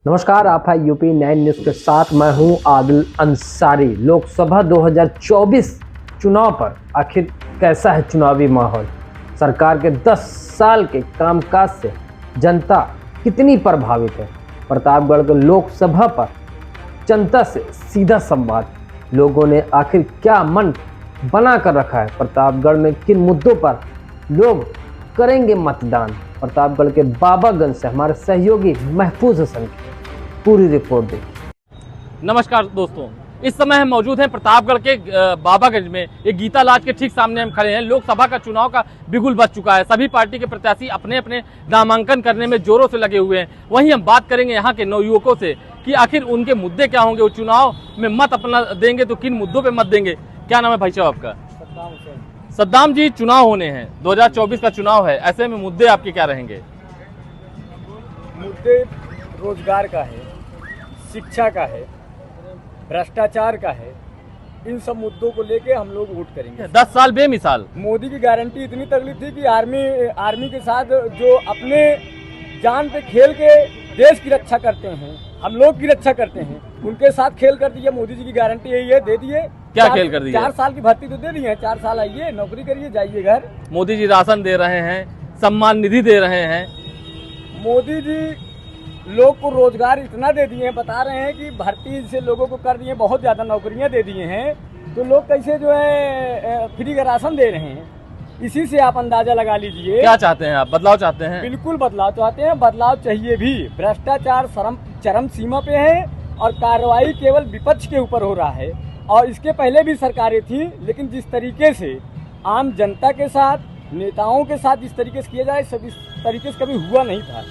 नमस्कार, आप है यूपी 9 न्यूज़ के साथ। मैं हूं आदिल अंसारी। लोकसभा 2024 चुनाव पर आखिर कैसा है चुनावी माहौल? सरकार के 10 साल के कामकाज से जनता कितनी प्रभावित है? प्रतापगढ़ के लोकसभा पर जनता से सीधा संवाद। लोगों ने आखिर क्या मन बना कर रखा है? प्रतापगढ़ में किन मुद्दों पर लोग करेंगे मतदान? प्रतापगढ़ के बाबागंज से हमारे सहयोगी महफूज हसन की पूरी रिपोर्ट देखिए। नमस्कार दोस्तों, इस समय हम मौजूद हैं प्रतापगढ़ के बाबागंज में। एक गीता लॉज के ठीक सामने हम खड़े हैं। लोकसभा का चुनाव का बिगुल बज चुका है। सभी पार्टी के प्रत्याशी अपने अपने नामांकन करने में जोरों से लगे हुए हैं। वहीं हम बात करेंगे यहाँ के नवयुवकों से कि आखिर उनके मुद्दे क्या होंगे। वो चुनाव में मत अपना देंगे तो किन मुद्दों पर मत देंगे। क्या नाम है भाई साहब आपका? सद्दाम जी, चुनाव होने हैं, 2024 का चुनाव है, ऐसे में मुद्दे आपके क्या रहेंगे? मुद्दे रोजगार का है, शिक्षा का है, भ्रष्टाचार का है। इन सब मुद्दों को लेके हम लोग वोट करेंगे। 10 साल बेमिसाल। मोदी की गारंटी इतनी तगड़ी थी कि आर्मी के साथ जो अपने जान पे खेल के देश की रक्षा करते हैं, हम लोग की रक्षा करते हैं, उनके साथ खेल कर दिया। मोदी जी की गारंटी यही है, दे दिए। क्या खेल कर दिया? 4 साल की भर्ती तो दे दी है। 4 साल आइए, नौकरी करिए, जाइए घर। मोदी जी राशन दे रहे हैं, सम्मान निधि दे रहे हैं। मोदी जी लोग को रोजगार इतना दे दिए हैं, बता रहे हैं कि भर्ती से लोगों को कर दिए, बहुत ज्यादा नौकरियां दे दिए हैं, तो लोग कैसे जो है फ्री का राशन दे रहे हैं। इसी से आप अंदाजा लगा लीजिए। क्या चाहते हैं आप? बदलाव चाहते हैं? बिल्कुल बदलाव चाहते हैं, बदलाव चाहिए भी। भ्रष्टाचार चरम सीमा पे है और कार्रवाई केवल विपक्ष के ऊपर हो रहा है। और इसके पहले भी सरकारें थी, लेकिन जिस तरीके से आम जनता के साथ, नेताओं के साथ जिस तरीके से किया जाए, सब इस तरीके से कभी हुआ नहीं था।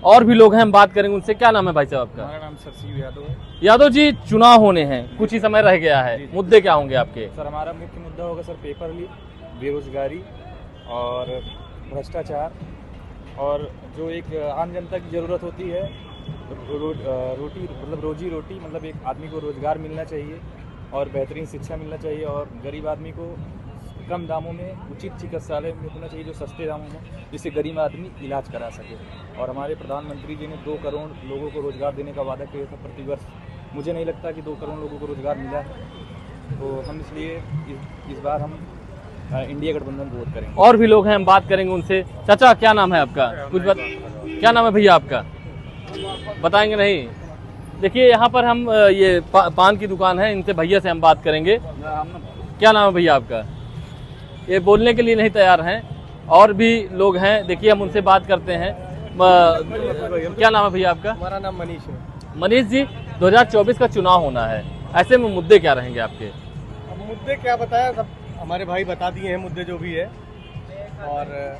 और भी लोग हैं, हम बात करेंगे उनसे। क्या नाम है भाई साहब आपका? हमारा नाम सरसीव यादव है। यादव जी, चुनाव होने हैं, कुछ ही समय रह गया है, मुद्दे क्या होंगे आपके? सर, हमारा मुख्य मुद्दा होगा सर पेपर लीक, बेरोजगारी और भ्रष्टाचार, और जो एक आम जनता की ज़रूरत होती है रोटी, मतलब रोजी रोटी, मतलब एक आदमी को रोजगार मिलना चाहिए और बेहतरीन शिक्षा मिलना चाहिए, और गरीब आदमी को कम दामों में उचित चिकित्सालय मिलना चाहिए, जो सस्ते दामों में, जिससे गरीब आदमी इलाज करा सके। और हमारे प्रधानमंत्री जी ने 2 करोड़ लोगों को रोजगार देने का वादा किया था प्रतिवर्ष। मुझे नहीं लगता कि 2 करोड़ लोगों को रोजगार मिला है, तो हम इसलिए इस बार हम इंडिया गठबंधन वोट करेंगे। और भी लोग हैं, हम बात करेंगे उनसे। चाचा, क्या नाम है आपका? क्या नाम है भैया आपका? बताएंगे नहीं? देखिए, यहाँ पर हम ये पान की दुकान है, इनसे भैया से हम बात करेंगे। क्या नाम है भैया आपका? ये बोलने के लिए नहीं तैयार हैं। और भी लोग हैं, देखिए हम उनसे बात करते हैं। क्या नाम है भैया आपका? हमारा नाम मनीष है। मनीष जी, 2024 का चुनाव होना है, ऐसे में मुद्दे क्या रहेंगे आपके? अब मुद्दे क्या बताया, सब हमारे भाई बता दिए हैं मुद्दे जो भी है, और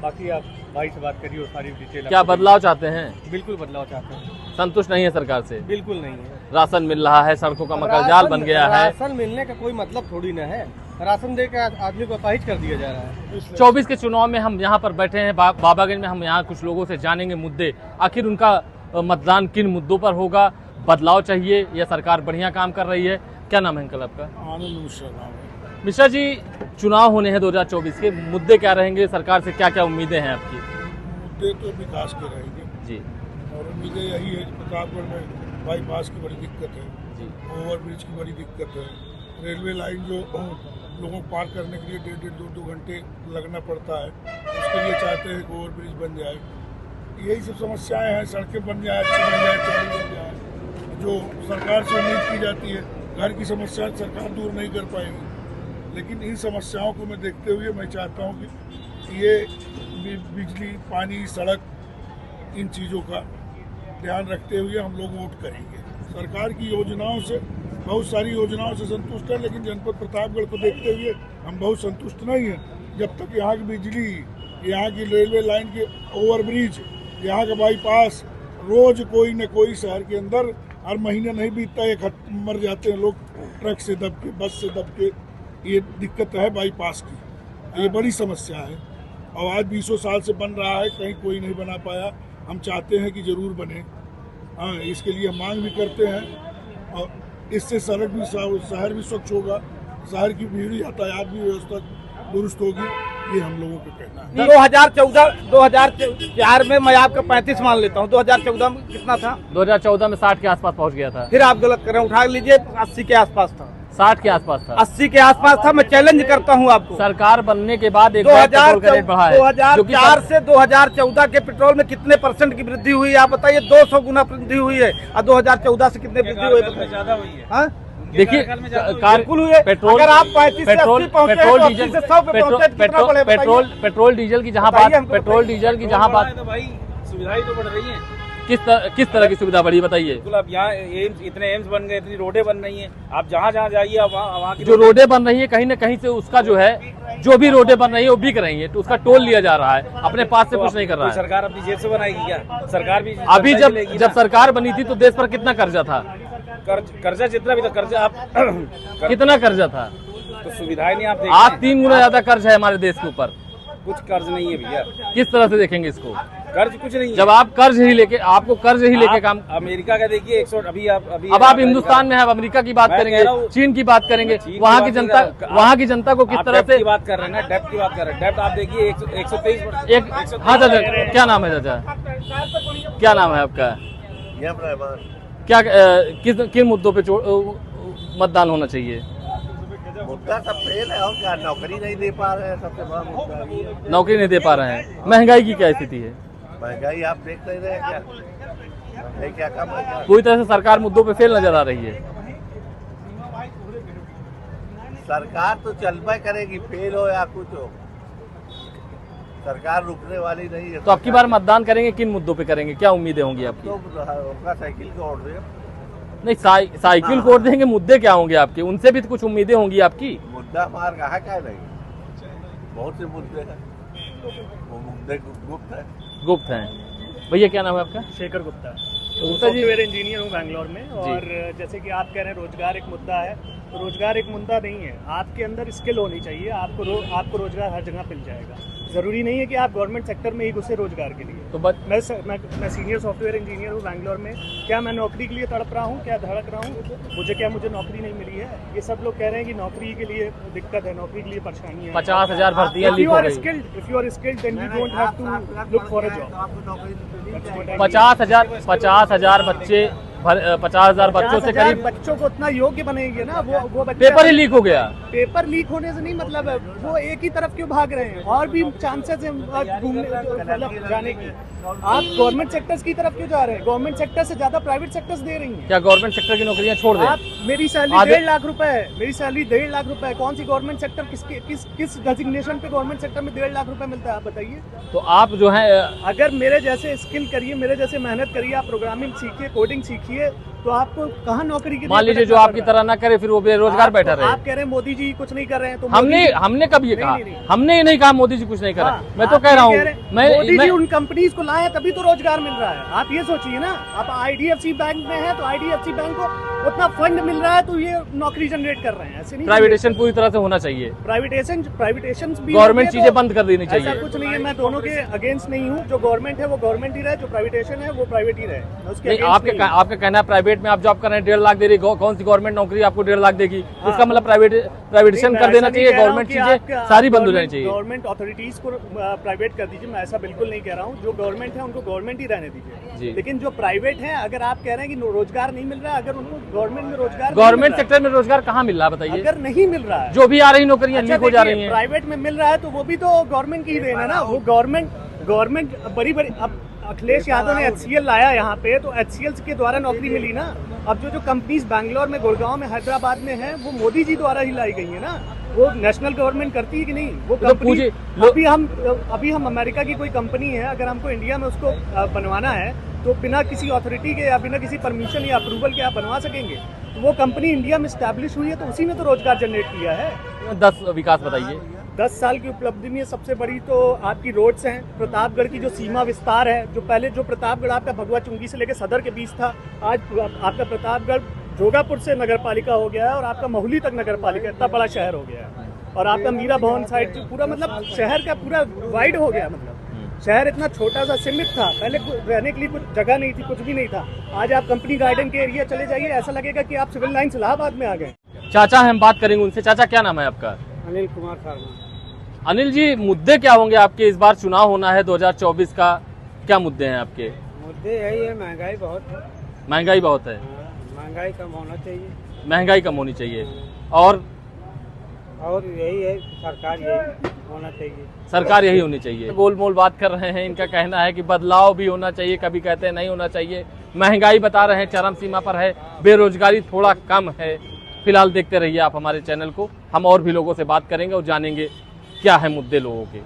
बाकी आप भाई से बात करिए, सारी डिटेल। क्या बदलाव चाहते हैं? बिल्कुल बदलाव चाहते हैं। संतुष्ट नहीं है सरकार से? बिल्कुल नहीं है। राशन मिल रहा है, सड़कों का मकाजाल बन गया है। राशन मिलने का कोई मतलब थोड़ी ना है। राशन दे के आदमी को अपाहिज कर दिया जा रहा है। 24 के चुनाव में हम यहाँ पर बैठे हैं बाबागंज में। हम यहाँ कुछ लोगों से जानेंगे मुद्दे, आखिर उनका मतदान किन मुद्दों पर होगा। बदलाव चाहिए या सरकार बढ़िया काम कर रही है? क्या नाम है अंकल आपका? आनंद मिश्रा नाम है। मिश्रा जी, चुनाव होने हैं 2024 के, मुद्दे क्या रहेंगे? सरकार से क्या क्या उम्मीदें हैं आपकी? मुद्दे तो विकास के रहेंगे जी, और उम्मीदें यही है कि प्रतापगढ़ में बाईपास की बड़ी दिक्कत है जी, ओवरब्रिज की बड़ी दिक्कत है, रेलवे लाइन जो लोगों को पार करने के लिए 1.5-2 घंटे लगना पड़ता है, उसके लिए चाहते हैं कि ओवरब्रिज बन जाए। यही सब समस्याएं हैं। सड़कें बन जाए, अच्छी बन जाए, चौड़ी बन जाए, जो सरकार से उम्मीद की जाती है। घर की समस्याएं सरकार दूर नहीं कर पाएगी, लेकिन इन समस्याओं को मैं देखते हुए मैं चाहता हूँ कि ये बिजली, पानी, सड़क, इन चीज़ों का ध्यान रखते हुए हम लोग वोट करेंगे। सरकार की योजनाओं से, बहुत सारी योजनाओं से संतुष्ट है, लेकिन जनपद प्रतापगढ़ को देखते हुए हम बहुत संतुष्ट नहीं हैं। जब तक यहाँ की बिजली, यहाँ की रेलवे लाइन के ओवरब्रिज, यहाँ का बाईपास, रोज कोई न कोई शहर के अंदर हर महीने नहीं बीतता एक मर जाते हैं लोग ट्रक से दब के, बस से दब के। ये दिक्कत है बाईपास की, ये बड़ी समस्या है। और आज 20 साल से बन रहा है, कहीं कोई नहीं बना पाया। हम चाहते हैं कि ज़रूर बने। हाँ, इसके लिए मांग भी करते हैं, और इससे सड़क भी, शहर भी स्वच्छ होगा, शहर की भीड़ यातायात भी व्यवस्था दुरुस्त होगी। ये हम लोगों को कहना है। 2004 में मैं आपका 35 मान लेता हूँ, 2014 में कितना था? 2014 में 60 के आसपास पहुंच गया था। फिर आप गलत कर रहे हैं, उठा लीजिए, 80 के आसपास था। 60 के आसपास था। 80 के आसपास था। मैं चैलेंज करता हूँ आपको। सरकार बनने के बाद एक बार पेट्रोल का रेट बढ़ा है। 2004 से 2014 के पेट्रोल में कितने % की वृद्धि हुई है आप बताइए? 200 गुना वृद्धि हुई है। और 2014 से कितने वृद्धि हुई है? ज्यादा हुई है। हाँ? देखिए बिल्कुल हुई है। पेट्रोल, अगर आप 35 से 80 पहुंचे हैं, तो 80 से 100 पे पहुंचे, कितना बढ़े बताइए? पेट्रोल डीजल की जहाँ बताइए बात, हमको, पेट्रोल डीजल की जहाँ बात, तो भाई सुविधाएं तो बढ़ रही हैं। किस तरह की सुविधा बढ़ी बताइए? बिल्कुल, अब यहाँ एम्स, इतने एम्स बन गए, इतनी रोडें बन रही हैं। आप जहाँ जाइए, आप वहाँ की जो रोडें बन रही है कहीं न कहीं से उसका जो है, जो भी रोडें बन रही है वो बिक रही है, तो उसका टोल लिया जा रहा है, अपने पास से कुछ नहीं कर रहा है। सरकार अपनी जेब से बनाएगी क्या? सरकार भी अभी जब सरकार बनी थी तो देश पर कितना कर्जा था? कर्जा जितना भी था, कर्जा आप कितना कर्जा था? तो सुविधाएं नहीं आप देख आज 3 गुना ज्यादा कर्ज है हमारे देश के ऊपर। कुछ कर्ज नहीं है भैया। किस तरह से देखेंगे इसको? कर्ज कुछ नहीं है। जब आप कर्ज ही लेके, आपको कर्ज ही लेके काम, अमेरिका का देखिए 100 अभी अब आप हिंदुस्तान में है, अब अमेरिका की बात मैं करेंगे, कह रहा हूँ, चीन की बात करेंगे, चीन की वहाँ बात की नहीं जनता, कर रहा हूँ। वहाँ की जनता को किस आप तरह डेप्थ से की बात कर रहे हैं ना, डेप्थ की बात कर रहे हैं। डेप्थ आप देखिए 123%। एक, हाँ चाचा, क्या नाम है चाचा? क्या नाम है आपका? क्या किन मुद्दों पे मतदान होना चाहिए? मुद्दा सब फेल है और क्या, नौकरी नहीं दे पा रहे हैं, सबसे बड़ा मुद्दा ये है। नौकरी नहीं दे पा रहे हैं। महंगाई की क्या स्थिति है? महंगाई आप देख नहीं रहे हैं क्या? महंगाई क्या कम है क्या? पूरी तरह से सरकार मुद्दों पे फेल नजर आ रही है। सरकार तो चलबे करेगी, फेल हो या कुछ हो, सरकार रुकने वाली नहीं है। तो अब की बार मतदान करेंगे, किन मुद्दों पे करेंगे? क्या उम्मीदें होंगी आपकी? तो होगा साइकिल को ऑर्डर दे। नहीं, साइकिल को वोट देंगे, मुद्दे क्या होंगे आपके? उनसे भी तो कुछ उम्मीदें होंगी आपकी। मुद्दा मार कहा क्या नहीं, बहुत से मुद्दे हैं, वो मुद्दे गुप्त है। गुप्त हैं। भैया क्या नाम है आपका? शेखर गुप्ता। गुप्ता जी, सॉफ्टवेयर इंजीनियर हूँ बैंगलोर में। और जैसे कि आप कह रहे हैं रोजगार एक मुद्दा है, तो रोजगार एक मुद्दा नहीं है। आपके अंदर स्किल होनी चाहिए, आपको रोजगार हर जगह मिल जाएगा। जरूरी नहीं है कि आप गवर्नमेंट सेक्टर में ही घुसे रोजगार के लिए। तो मैं सीनियर सॉफ्टवेयर इंजीनियर हूँ बैंगलोर में। क्या मैं नौकरी के लिए तड़प रहा हूँ? क्या धड़क रहा हूँ? मुझे नौकरी नहीं मिली है? ये सब लोग कह रहे हैं कि नौकरी के लिए दिक्कत है, नौकरी के लिए परेशानी है। 50,000 भर्तियां लीक हो गई। If you are skilled, then you don't have to look for a job. 50,000 बच्चे, 50,000 बच्चों से 50,000 करीब बच्चों को उतना योग्य बनेंगे ना, वो बच्चा पेपर ही लीक हो गया। पेपर लीक होने से नहीं मतलब है, वो एक ही तरफ क्यों भाग रहे हैं? और भी चांसेस हैं घूमने मतलब जाने की। आप गवर्नमेंट सेक्टर्स की तरफ क्यों जा रहे हैं? गवर्नमेंट सेक्टर से ज्यादा प्राइवेट सेक्टर्स दे रही हैं। क्या गवर्नमेंट सेक्टर की नौकरियां छोड़ दें? आप मेरी सैलरी 1.5 लाख रुपए है, मेरी सैलरी 1.5 लाख रुपए है। कौन सी गवर्नमेंट सेक्टर किस डेजिग्नेशन पे गवर्नमेंट सेक्टर में 1.5 लाख रुपए मिलता है आप बताइए? तो आप जो है, अगर मेरे जैसे स्किल करिए, मेरे जैसे मेहनत करिए, आप प्रोग्रामिंग सीखिए, कोडिंग सीखिए, तो आपको कहाँ नौकरी के लिए मान लीजिए जो भटकना आपकी पड़ रहा तरह ना करे, फिर वो बेरोजगार है? बैठा रहे। आप कह रहे हैं मोदी जी कुछ नहीं कर रहे हैं, तो हमने कब ये कहा? नहीं। हमने ये नहीं कहा मोदी जी कुछ नहीं कर रहे। हाँ, मैं तो आप कह रहा ये हूँ, रहे हैं, मोदी मैं जी उन कंपनीज को लाए तभी तो रोजगार मिल रहा है। आप ये सोचिए ना, आप IDFC बैंक में है तो IDFC बैंक को उतना फंड मिल रहा है तो ये नौकरी जनरेट कर रहे हैं। ऐसे नहीं, प्राइवेटेशन पूरी तरह से होना चाहिए। प्राइवेटेशन भी गवर्नमेंट होंगे चीजें बंद कर देनी ऐसा चाहिए। कुछ नहीं है। मैं दोनों के अगेंस्ट नहीं हूँ। जो गवर्नमेंट है वो गवर्नमेंट ही रहे, जो प्राइवेटेशन है वो प्राइवेट ही रहे। मैं उसके नहीं, against नहीं हूँ। आपका कहना है प्राइवेट में आप जॉब कर रहे हैं, 1.5 लाख दे रही, कौन सी गवर्नमेंट नौकरी आपको 1.5 लाख देगी? इसका मतलब प्राइवेटेशन नहीं, कर मैं देना ऐसा चाहिए। नहीं कह रहा हूं गवर्नमेंट कि चीजें आप सारी बंद हो जानी चाहिए। गवर्नमेंट अथॉरिटीज को प्राइवेट कर दीजिए, मैं ऐसा बिल्कुल नहीं कह रहा हूँ। जो गवर्नमेंट है उनको गवर्नमेंट ही रहने दीजिए। लेकिन जो प्राइवेट है, अगर आप कह रहे हैं कि रोजगार नहीं मिल रहा है, अगर उनको गवर्नमेंट में रोजगार, गवर्नमेंट सेक्टर में रोजगार कहाँ मिल रहा है बताइए? अगर नहीं मिल रहा है, जो भी आ रही नौकरियां लीक हो जा रही हैं। प्राइवेट में मिल रहा है तो वो भी तो गवर्नमेंट की ही देन है ना। वो गवर्नमेंट बड़ी अब अखिलेश यादव ने HCL लाया यहाँ पे, तो HCL के द्वारा नौकरी मिली ना। अब जो कंपनीज बैंगलोर में, गुड़गांव में, हैदराबाद में है, वो मोदी जी द्वारा ही लाई गई है ना। वो नेशनल गवर्नमेंट करती है कि नहीं? वो कंपनी अभी हम अमेरिका की कोई कंपनी है, अगर हमको इंडिया में उसको बनवाना है तो बिना किसी अथॉरिटी के या बिना किसी परमिशन या अप्रूवल के आप बनवा सकेंगे। तो वो कंपनी इंडिया में स्टैब्लिश हुई है तो उसी में तो रोजगार जनरेट किया है। 10 विकास बताइए। 10 साल की उपलब्धि में सबसे बड़ी तो आपकी रोड्स हैं। प्रतापगढ़ की जो सीमा विस्तार है, जो पहले जो प्रतापगढ़ आपका भगवा चुंगी से लेकर सदर के बीच था, आज आपका प्रतापगढ़ जोगापुर से नगर पालिका हो गया है और आपका मोहाली तक नगर पालिका, इतना बड़ा शहर हो गया है। और आपका मीरा भवन साइड जो पूरा मतलब शहर का पूरा वाइड हो गया। मतलब शहर इतना छोटा सा सीमित था, पहले रहने के लिए कुछ जगह नहीं थी, कुछ भी नहीं था। आज आप कंपनी गार्डन के एरिया चले जाइए, ऐसा लगेगा कि आप सिविल लाइन्स इलाहाबाद में आ गए। चाचा हम बात करेंगे उनसे। चाचा क्या नाम है आपका? अनिल कुमार शर्मा। अनिल जी, मुद्दे क्या होंगे आपके? इस बार चुनाव होना है 2024 का, क्या मुद्दे हैं आपके? मुद्दे यही है, महंगाई बहुत है। महंगाई बहुत है। महंगाई कम होना चाहिए महंगाई कम होनी चाहिए और यही है, सरकार यही होना चाहिए। सरकार यही होनी चाहिए। गोलमोल बात कर रहे हैं, इनका कहना है कि बदलाव भी होना चाहिए, कभी कहते हैं नहीं होना चाहिए। महंगाई बता रहे हैं चरम सीमा पर है, बेरोजगारी थोड़ा कम है। फिलहाल देखते रहिए आप हमारे चैनल को, हम और भी लोगों से बात करेंगे और जानेंगे क्या है मुद्दे लोगों के।